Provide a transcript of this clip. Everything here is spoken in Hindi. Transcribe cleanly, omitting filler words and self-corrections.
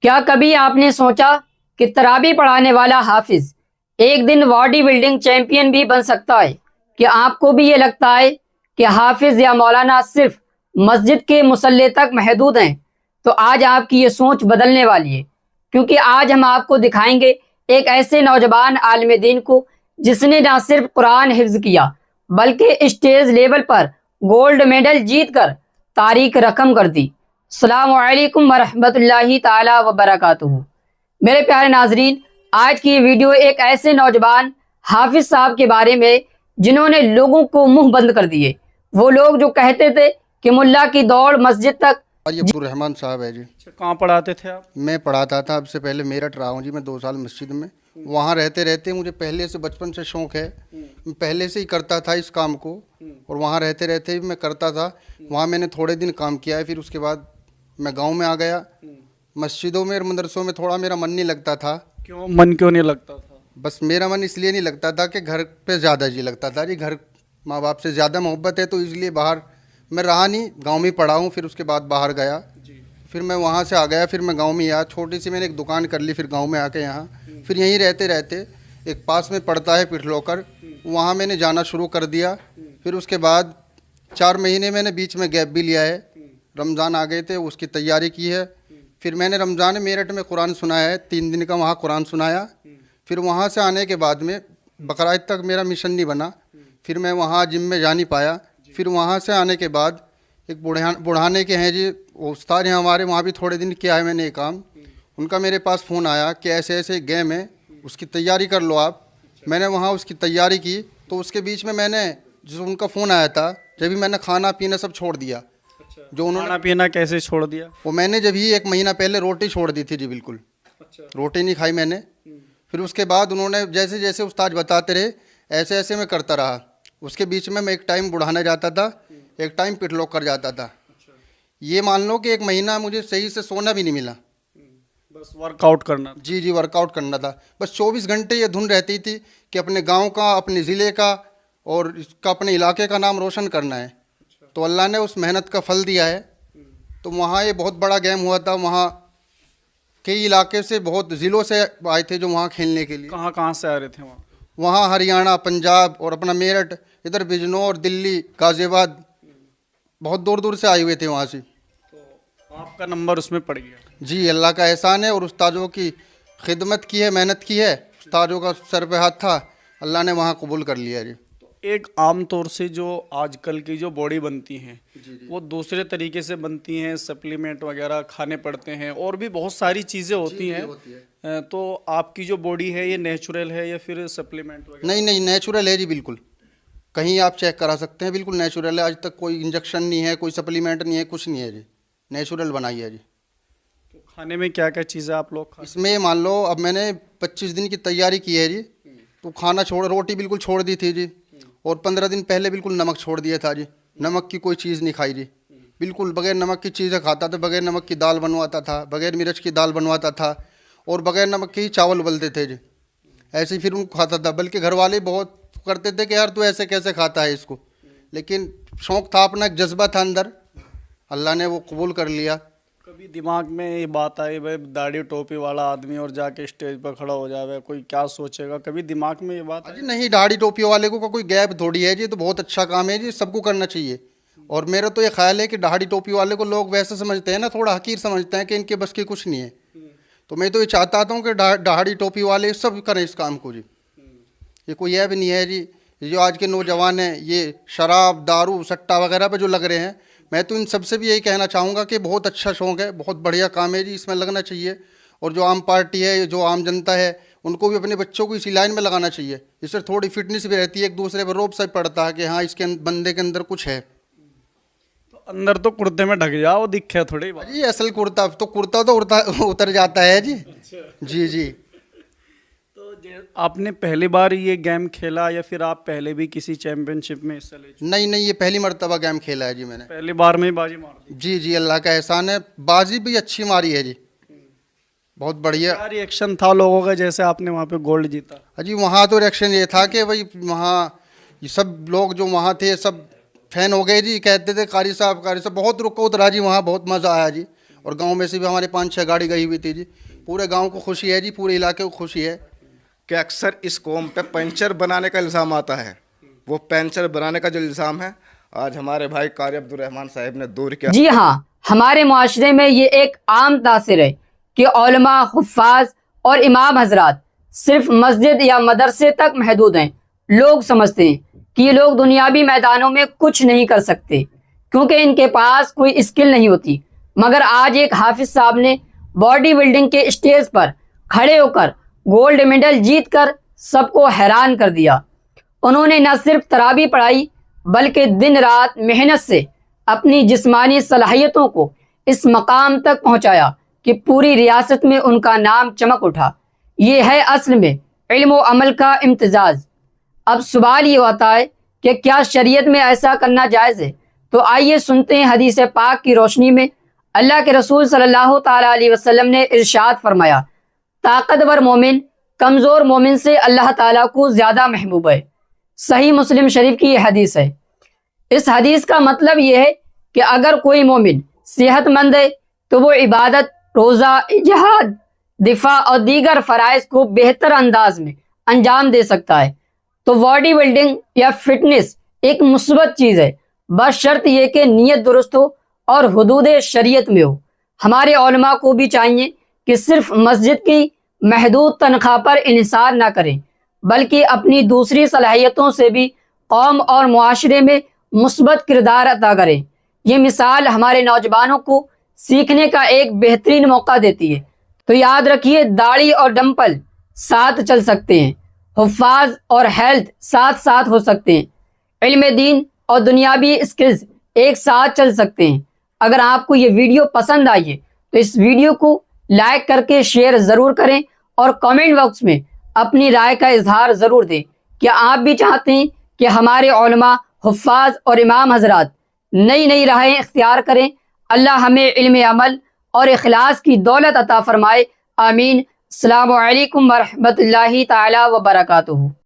क्या कभी आपने सोचा कि तराबी पढ़ाने वाला हाफिज एक दिन बॉडी बिल्डिंग चैंपियन भी बन सकता है? कि आपको भी ये लगता है कि हाफिज या मौलाना सिर्फ मस्जिद के मुसल्ले तक महदूद हैं? तो आज आपकी ये सोच बदलने वाली है, क्योंकि आज हम आपको दिखाएंगे एक ऐसे नौजवान आलिम दीन को जिसने न सिर्फ कुरान हिफ्ज किया बल्कि स्टेज लेवल पर गोल्ड मेडल जीत कर तारीख रकम कर दी। अस्सलामु अलैकुम वरहमतुल्लाहि ताला वबरकातुहू। मेरे प्यारे नाजरीन, आज की ये वीडियो एक ऐसे नौजवान हाफिज साहब के बारे में जिन्होंने लोगों को मुंह बंद कर दिए। वो लोग जो कहते थे कि मुल्ला की दौड़ मस्जिद तक। ये अब्दुर्रहमान साहब है जी। कहाँ पढ़ाते थे आप? मैं पढ़ाता था, अब से पहले मेरठ रहा हूँ जी मैं 2 साल मस्जिद में। वहाँ रहते रहते मुझे पहले से बचपन से शौक़ है, मैं पहले से ही करता था इस काम को, और वहाँ रहते रहते भी मैं करता था। वहाँ मैंने थोड़े दिन काम किया है, फिर उसके बाद मैं गाँव में आ गया। मस्जिदों में और मदरसों में थोड़ा मेरा मन नहीं लगता था। मन क्यों नहीं लगता था? बस मेरा मन इसलिए नहीं लगता था कि घर पे ज़्यादा जी लगता था जी, घर माँ बाप से ज़्यादा मोहब्बत है, तो इसलिए बाहर मैं रहा नहीं, गांव में पढ़ा हूँ। फिर उसके बाद बाहर गया, फिर मैं वहाँ से आ गया, फिर मैं गांव में आया। छोटी सी मैंने एक दुकान कर ली, फिर गांव में आके यहाँ फिर यहीं रहते रहते एक पास में पड़ता है पिठलोकर, वहाँ मैंने जाना शुरू कर दिया। फिर उसके बाद 4 महीने मैंने बीच में गैप भी लिया है, रमज़ान आ गए थे, उसकी तैयारी की है। फिर मैंने रमज़ान में मेरठ में कुरान सुनाया है, 3 दिन का वहाँ कुरान सुनाया। फिर वहाँ से आने के बाद में बकराईद तक मेरा मिशन नहीं बना, फिर मैं वहाँ जिम में जा नहीं पाया। फिर वहाँ से आने के बाद एक बुढ़ाने के हैं जी, उस्ताद हैं हमारे, वहाँ भी थोड़े दिन किया है मैंने ये काम। उनका मेरे पास फ़ोन आया कि ऐसे ऐसे गेम है, उसकी तैयारी कर लो आप। मैंने वहाँ उसकी तैयारी की, तो उसके बीच में मैंने जो उनका फ़ोन आया था, जब भी मैंने खाना पीना सब छोड़ दिया। जो उन्होंने खाना पीना कैसे छोड़ दिया? वो मैंने जब ही 1 महीना पहले रोटी छोड़ दी थी जी, बिल्कुल रोटी नहीं खाई मैंने। फिर उसके बाद उन्होंने जैसे जैसे उस्ताद बताते रहे ऐसे ऐसे मैं करता रहा। उसके बीच में मैं एक टाइम बुढ़ाना जाता था, एक टाइम पिटलॉक कर जाता था। ये मान लो कि 1 महीना मुझे सही से सोना भी नहीं मिला, बस वर्कआउट करना। जी वर्कआउट करना था। बस 24 घंटे ये धुन रहती थी कि अपने गांव का, अपने ज़िले का और इसका, अपने इलाके का नाम रोशन करना है। तो अल्लाह ने उस मेहनत का फल दिया है। तो वहाँ ये बहुत बड़ा गेम हुआ था, वहाँ कई इलाके से, बहुत ज़िलों से आए थे जो वहाँ खेलने के लिए। कहाँ कहाँ से आ रहे थे वहाँ? वहाँ हरियाणा, पंजाब और अपना मेरठ, इधर बिजनौर, दिल्ली, गाज़ियाबाद, बहुत दूर दूर से आए हुए थे वहाँ से। तो आपका नंबर उसमें पड़ गया? जी, अल्लाह का एहसान है, और उस्तादों की खिदमत की है, मेहनत की है, उस्तादों का सर पे हाथ था, अल्लाह ने वहाँ कबूल कर लिया जी। तो एक आम तौर से जो आजकल की जो बॉडी बनती हैं वो दूसरे तरीके से बनती हैं, सप्लीमेंट वगैरह खाने पड़ते हैं और भी बहुत सारी चीज़ें होती हैं। तो आपकी जो बॉडी है ये नेचुरल है या फिर सप्लीमेंट वगैरह? नहीं नहीं, नेचुरल है जी, बिल्कुल। कहीं आप चेक करा सकते हैं, बिल्कुल नेचुरल है। आज तक कोई इंजेक्शन नहीं है, कोई सप्लीमेंट नहीं है, कुछ नहीं है जी, नेचुरल बनाई है जी। तो खाने में क्या क्या चीज़ें आप लोग खाते? इसमें मान लो अब मैंने 25 दिन की तैयारी की है जी, तो खाना छोड़, रोटी बिल्कुल छोड़ दी थी जी, और 15 दिन पहले बिल्कुल नमक छोड़ दिया था जी। नमक की कोई चीज़ नहीं खाई जी, बिल्कुल बगैर नमक की चीज़ें खाता था। बगैर नमक की दाल बनवाता था, बगैर मिर्च की दाल बनवाता था, और बगैर नमक के ही चावल उबलते थे जी। ऐसे ही फिर उनको खाता था। बल्कि घर वाले बहुत करते थे कि यार तू ऐसे कैसे खाता है इसको, लेकिन शौक़ था, अपना एक जज्बा था अंदर, अल्लाह ने वो कबूल कर लिया। कभी दिमाग में ये बात आई भाई दाढ़ी टोपी वाला आदमी और जाके स्टेज पर खड़ा हो जाए, कोई क्या सोचेगा? कभी दिमाग में ये बात आई? जी नहीं, दाढ़ी टोपी वाले को कोई गैप थोड़ी है जी, तो बहुत अच्छा काम है जी, सबको करना चाहिए। और मेरा तो ये ख्याल है कि दाढ़ी टोपी वाले को लोग वैसे समझते हैं ना, थोड़ा हकीर समझते हैं कि इनके बस की कुछ नहीं है। तो मैं तो ये चाहता हूँ कि दाढ़ी टोपी वाले सब करें इस काम को जी। ये कोई ऐब नहीं है जी। ये जो आज के नौजवान हैं, ये शराब, दारू, सट्टा वगैरह पे जो लग रहे हैं, मैं तो इन सबसे भी यही कहना चाहूँगा कि बहुत अच्छा शौक़ है, बहुत बढ़िया काम है जी, इसमें लगना चाहिए। और जो आम पार्टी है, जो आम जनता है, उनको भी अपने बच्चों को इसी लाइन में लगाना चाहिए। इससे थोड़ी फिटनेस भी रहती है, एक दूसरे पर रोब सा पड़ता है कि हाँ इसके बंदे के अंदर कुछ है। तो अंदर तो कुर्ते में ढक जाओ, दिखे थोड़ी बात। जी असल कुर्ता तो उतर जाता है जी। जी जी। तो आपने पहली बार ये गेम खेला या फिर आप पहले भी किसी चैंपियनशिप में हिस्सा ले चुके? नहीं नहीं, ये पहली मर्तबा गेम खेला है जी मैंने। पहली बार में ही बाजी मार दी? जी जी, अल्लाह का एहसान है, बाजी भी अच्छी मारी है जी, बहुत बढ़िया। क्या रिएक्शन था लोगों का जैसे आपने वहाँ पे गोल्ड जीता? जी वहाँ तो रिएक्शन ये था कि भाई वहाँ ये सब लोग जो वहाँ थे सब फैन हो गए जी, कहते थे कारी साहब बहुत रुको उतरा जी, वहाँ बहुत मज़ा आया जी। और गांव में से भी हमारे 5-6 गाड़ी गई हुई थी जी। पूरे गांव को खुशी है जी, पूरे इलाके को खुशी है कि अक्सर इस कौम पे पंचर बनाने का इल्ज़ाम आता है। वो पंचर बनाने का जो इल्ज़ाम है, आज हमारे भाई कारी अब्दुल रहमान साहब ने दूर किया। जी हाँ, हमारे मुआशरे में ये एक आम तासिर है कि उलमा, हुफ्फाज और इमाम हजरात सिर्फ मस्जिद या मदरसे तक महदूद हैं। लोग समझते हैं कि ये लोग दुनियावी मैदानों में कुछ नहीं कर सकते क्योंकि इनके पास कोई स्किल नहीं होती। मगर आज एक हाफिज साहब ने बॉडी बिल्डिंग के स्टेज पर खड़े होकर गोल्ड मेडल जीतकर सबको हैरान कर दिया। उन्होंने न सिर्फ तराबी पढ़ाई बल्कि दिन रात मेहनत से अपनी जिस्मानी सलाहियतों को इस मकाम तक पहुंचाया कि पूरी रियासत में उनका नाम चमक उठा। ये है असल में इल्म व अमल का इम्तिजाज। अब सवाल ये होता है कि क्या शरीयत में ऐसा करना जायज़ है? तो आइए सुनते हैं हदीस पाक की रोशनी में अल्लाह के रसूल सल्लल्लाहु ताला अलैहि वसल्लम ने इरशाद फरमाया, ताकतवर मोमिन कमज़ोर मोमिन से अल्लाह ताला को ज़्यादा महबूब है। सही मुस्लिम शरीफ की ये हदीस है। इस हदीस का मतलब ये है कि अगर कोई मोमिन सेहतमंद है तो वो इबादत, रोज़ा, जिहाद, दिफा और दीगर फ़राइज़ को बेहतर अंदाज में अंजाम दे सकता है। तो बॉडी बिल्डिंग या फिटनेस एक मुस्बत चीज़ है, बस शर्त यह कि नीयत दुरुस्त हो और हुदूद शरीयत में हो। हमारे उलमा को भी चाहिए कि सिर्फ मस्जिद की महदूद तनख्वाह पर इन्हिसार ना करें बल्कि अपनी दूसरी सलाहियतों से भी कौम और मुआशरे में मुस्बत किरदार अदा करें। ये मिसाल हमारे नौजवानों को सीखने का एक बेहतरीन मौका देती है। तो याद रखिए, दाढ़ी और डंपल साथ चल सकते हैं, हुफ्फाज और हेल्थ साथ साथ हो सकते हैं, इल्म दीन और दुनियावी स्किल्स एक साथ चल सकते हैं। अगर आपको ये वीडियो पसंद आई है तो इस वीडियो को लाइक करके शेयर ज़रूर करें और कमेंट बॉक्स में अपनी राय का इजहार ज़रूर दें। क्या आप भी चाहते हैं कि हमारे उलमा, हुफ्फाज और इमाम हजरात नई नई राहें इख्तियार करें? अल्लाह हमें इल्म अमल और इखलास की दौलत अता फरमाए। आमीन। अस्सलामु अलैकुम व रहमतुल्लाहि ताला व बरकातुहू।